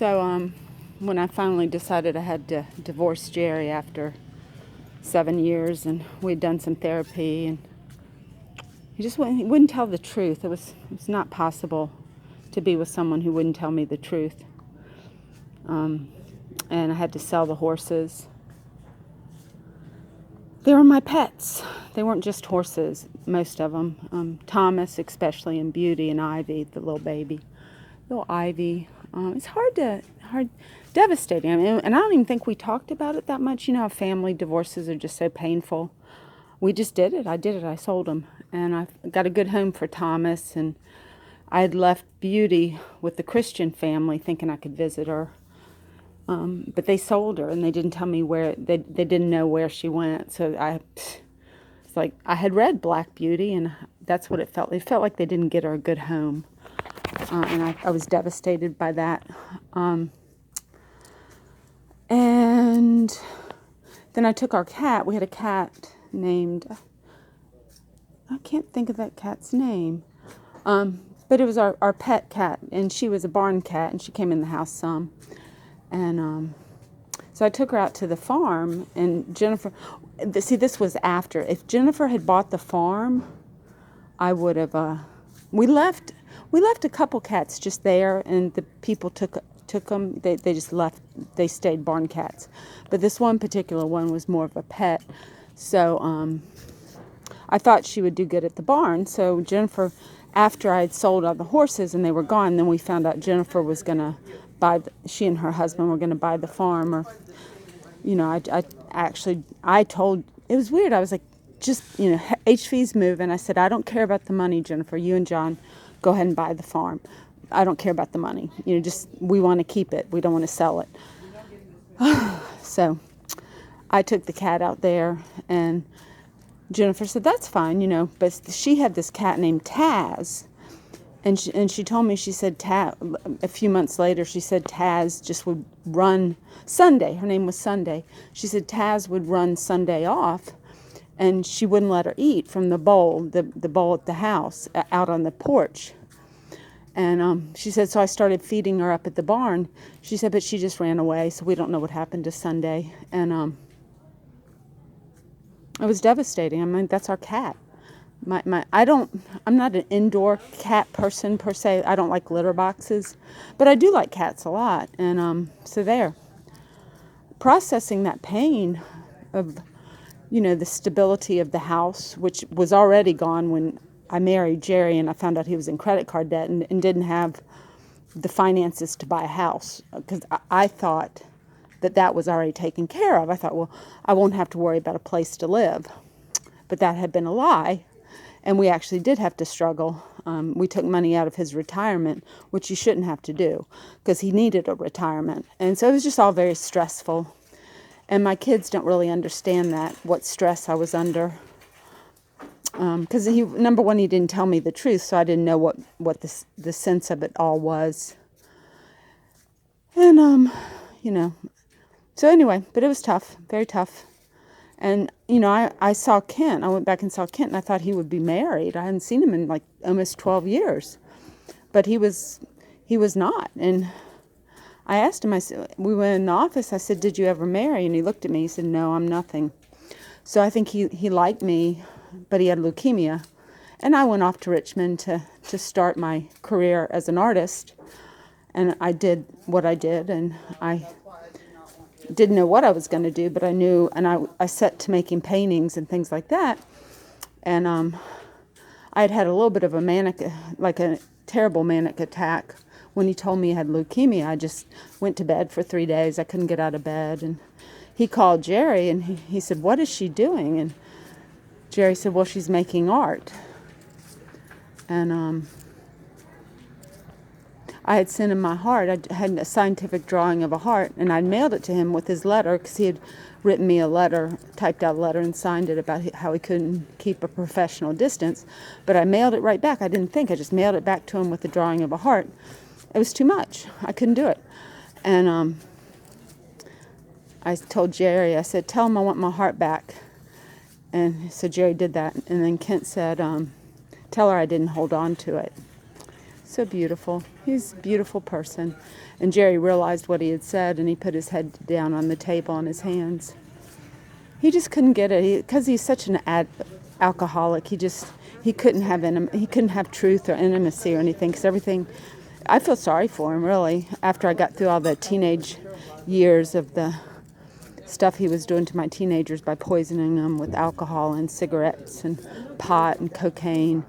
So, when I finally decided I had to divorce Jerry after 7 years, and we'd done some therapy, and he wouldn't tell the truth. It was not possible to be with someone who wouldn't tell me the truth. And I had to sell the horses. They were my pets. They weren't just horses, most of them. Thomas, especially, and Beauty, and Ivy, the little baby. Little Ivy. It's devastating. I mean, and I don't even think we talked about it that much. You know how family divorces are just so painful. We just did it. I did it. I sold them. And I got a good home for Thomas. And I had left Beauty with the Christian family thinking I could visit her. But they sold her, and they didn't tell me where. They didn't know where she went. So it's like I had read Black Beauty, and that's what it felt. It felt like they didn't get her a good home. And I was devastated by that. And then I took our cat. We had a cat named, I can't think of that cat's name. But it was our pet cat, and she was a barn cat, and she came in the house some. And so I took her out to the farm, and Jennifer, see, this was after. If Jennifer had bought the farm, I would have, we left a couple cats just there, and the people took them. They just left. They stayed barn cats. But this one particular one was more of a pet. So I thought she would do good at the barn. So Jennifer, after I had sold all the horses and they were gone, then we found out Jennifer was going to she and her husband were going to buy the farm. Or, you know, I told, it was weird. I was like, just, you know, HV's moving. I said, I don't care about the money, Jennifer. You and John go ahead and buy the farm. I don't care about the money. You know, just, we want to keep it. We don't want to sell it. So I took the cat out there, and Jennifer said, that's fine, you know. But she had this cat named Taz. And she told me, she said, a few months later, she said Taz just would run Sunday. Her name was Sunday. She said Taz would run Sunday off, and she wouldn't let her eat from the bowl at the house, out on the porch. And she said, so I started feeding her up at the barn. She said, but she just ran away, so we don't know what happened to Sunday. And it was devastating. I mean, that's our cat. I'm not an indoor cat person per se. I don't like litter boxes, but I do like cats a lot. And so there, processing that pain of, you know, the stability of the house, which was already gone when I married Jerry, and I found out he was in credit card debt and didn't have the finances to buy a house, because I thought that was already taken care of. I thought, well, I won't have to worry about a place to live, but that had been a lie. And we actually did have to struggle. We took money out of his retirement, which you shouldn't have to do, because he needed a retirement. And so it was just all very stressful. And my kids don't really understand what stress I was under. Because number one, he didn't tell me the truth, so I didn't know what the sense of it all was. And, you know, so anyway, but it was tough, very tough. And, you know, I saw Kent. I went back and saw Kent, and I thought he would be married. I hadn't seen him in like almost 12 years. But he was not. And I asked him, we went in the office, I said, did you ever marry? And he looked at me, he said, no, I'm nothing. So I think he liked me, but he had leukemia. And I went off to Richmond to start my career as an artist. And I did what I did, and I didn't know what I was going to do, but I knew, and I set to making paintings and things like that. And I had a little bit of a terrible manic attack. When he told me he had leukemia, I just went to bed for 3 days. I couldn't get out of bed. And he called Jerry, and he said, what is she doing? And Jerry said, well, she's making art. And I had sent him my heart. I had a scientific drawing of a heart, and I'd mailed it to him with his letter, because he had written me a letter, typed out a letter and signed it about how he couldn't keep a professional distance. But I mailed it right back. I didn't think. I just mailed it back to him with the drawing of a heart. It was too much. I couldn't do it. And I told Jerry, I said, tell him I want my heart back. And so Jerry did that. And then Kent said, tell her I didn't hold on to it. So beautiful. He's a beautiful person. And Jerry realized what he had said, and he put his head down on the table on his hands. He just couldn't get it because he's such an alcoholic. He couldn't have he couldn't have truth or intimacy or anything, because everything. I feel sorry for him, really, after I got through all the teenage years of the stuff he was doing to my teenagers by poisoning them with alcohol and cigarettes and pot and cocaine.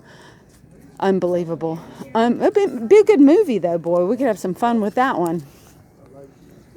Unbelievable. It'd be a good movie, though, boy. We could have some fun with that one.